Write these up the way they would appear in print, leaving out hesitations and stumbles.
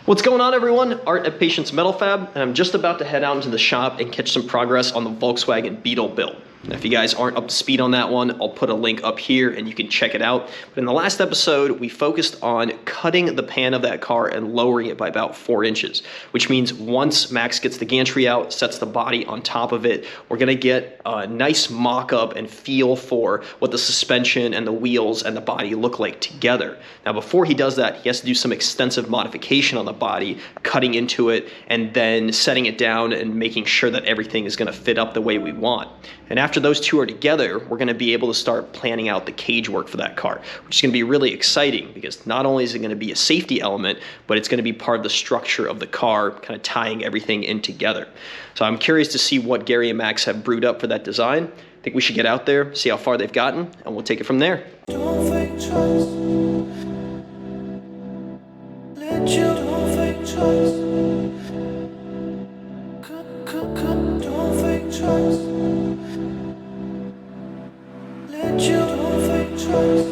What's going on, everyone? Art at Patience Metal Fab, and I'm just about to head out into the shop and catch some progress on the Volkswagen Beetle build. Now, if you guys aren't up to speed on that one, I'll put a link up here and you can check it out. But in the last episode, we focused on cutting the pan of that car and lowering it by about 4 inches, which means once Max gets the gantry out, sets the body on top of it, we're gonna get a nice mock-up and feel for what the suspension and the wheels and the body look like together. Now, before he does that, he has to do some extensive modification on the body, cutting into it and then setting it down and making sure that everything is gonna fit up the way we want. And after those two are together, we're gonna be able to start planning out the cage work for that car, which is gonna be really exciting because not only is it gonna be a safety element, but it's gonna be part of the structure of the car, kind of tying everything in together. So I'm curious to see what Gary and Max have brewed up for that design. I think we should get out there, see how far they've gotten, and we'll take it from there. Don't fake trust. Let you don't fake trust. Don't fake trust. Let you don't fake trust.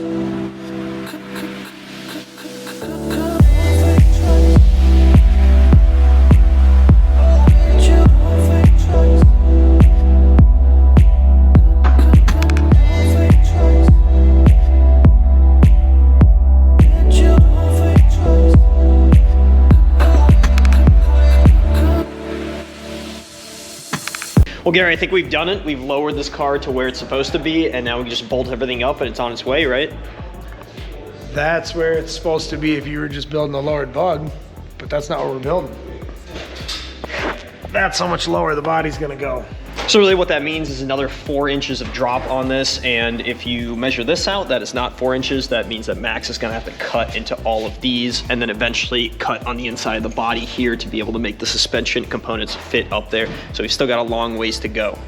Well, Gary, I think we've done it. We've lowered this car to where it's supposed to be, and now we can just bolt everything up and it's on its way, right? That's where it's supposed to be if you were just building a lowered bug, but that's not what we're building. That's how much lower the body's gonna go. So really what that means is another 4 inches of drop on this, and if you measure this out, that is not 4 inches. That means that Max is gonna have to cut into all of these and then eventually cut on the inside of the body here to be able to make the suspension components fit up there. So we've still got a long ways to go.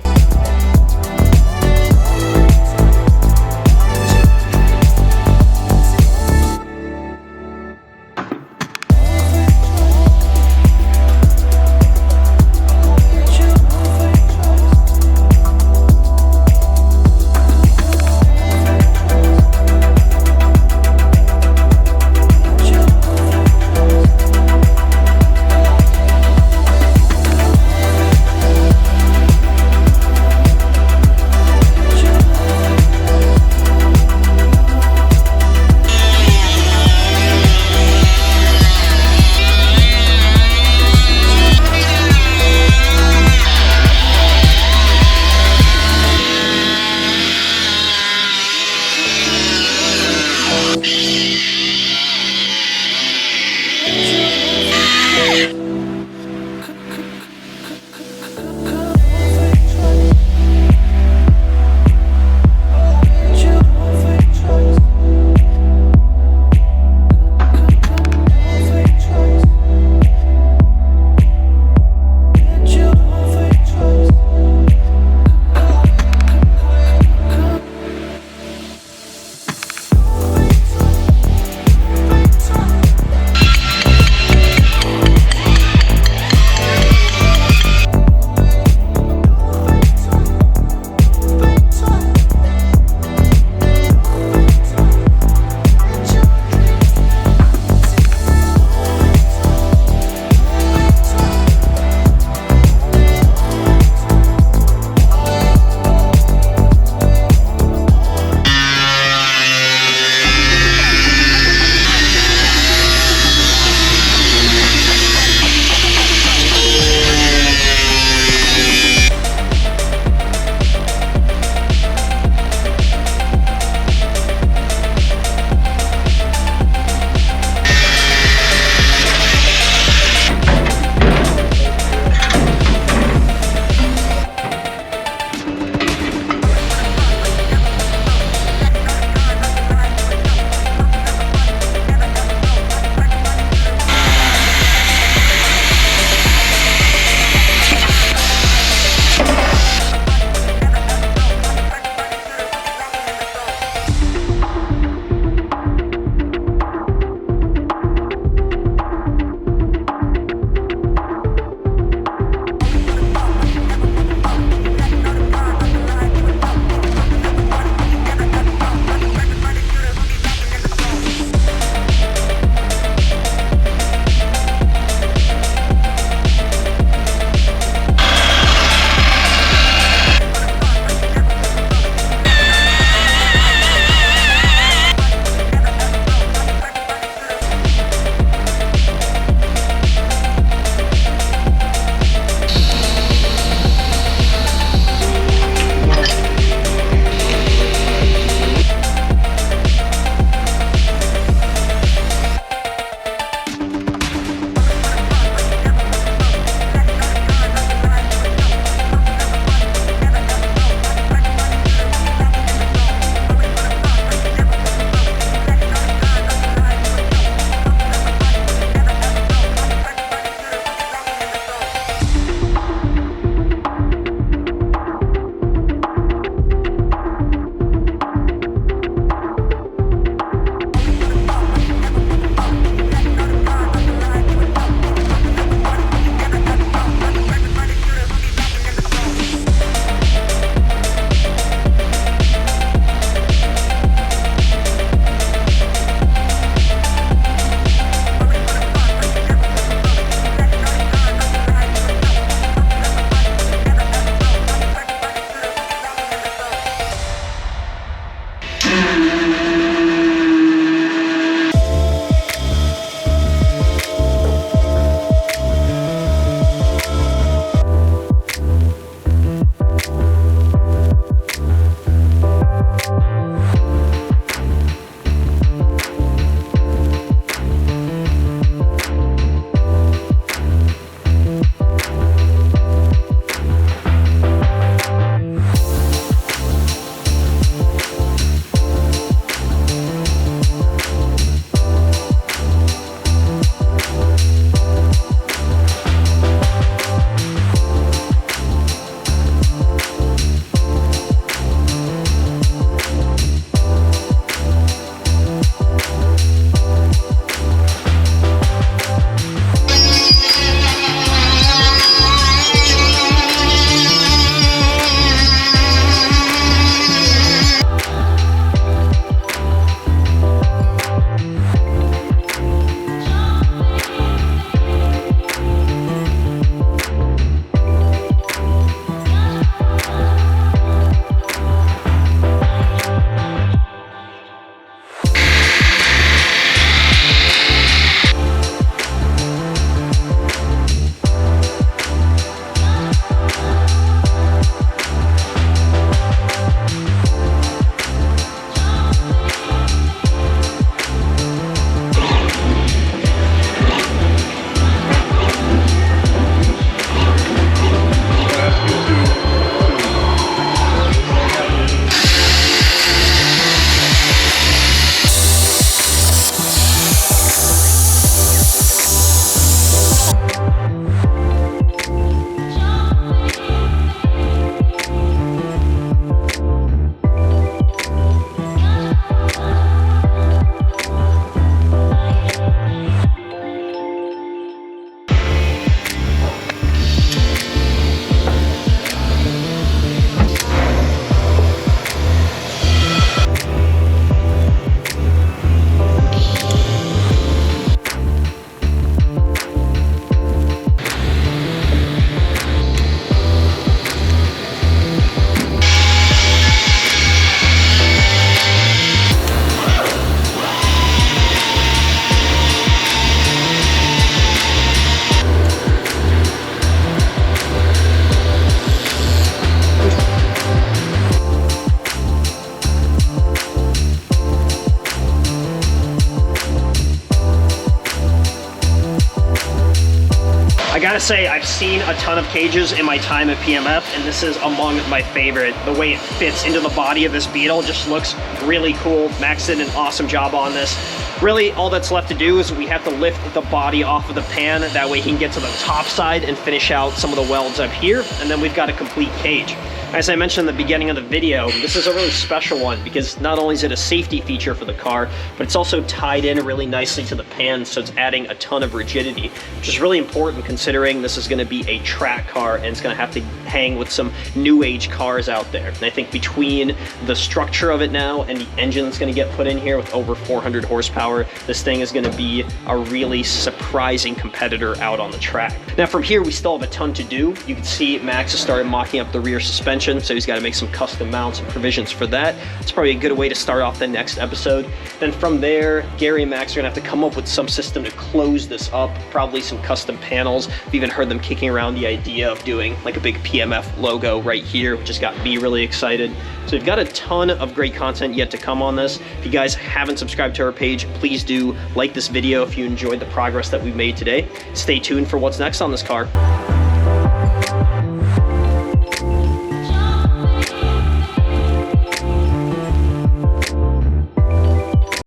I gotta say, I've seen a ton of cages in my time at PMF, and this is among my favorite. The way it fits into the body of this Beetle just looks really cool. Max did an awesome job on this. Really, all that's left to do is we have to lift the body off of the pan. That way he can get to the top side and finish out some of the welds up here, and then we've got a complete cage. As I mentioned in the beginning of the video, this is a really special one because not only is it a safety feature for the car, but it's also tied in really nicely to the pan, so it's adding a ton of rigidity, which is really important considering this is going to be a track car and it's going to have to hang with some new age cars out there. And I think between the structure of it now and the engine that's going to get put in here with over 400 horsepower, this thing is going to be a really surprising competitor out on the track. Now from here, we still have a ton to do. You can see Max has started mocking up the rear suspension, so he's got to make some custom mounts and provisions for that. It's probably a good way to start off the next episode. Then from there, Gary and Max are gonna have to come up with some system to close this up, probably some custom panels. I've even heard them kicking around the idea of doing like a big PMF logo right here, which has got me really excited. So we've got a ton of great content yet to come on this. If you guys haven't subscribed to our page, please do like this video if you enjoyed the progress that we've made today. Stay tuned for what's next on this car.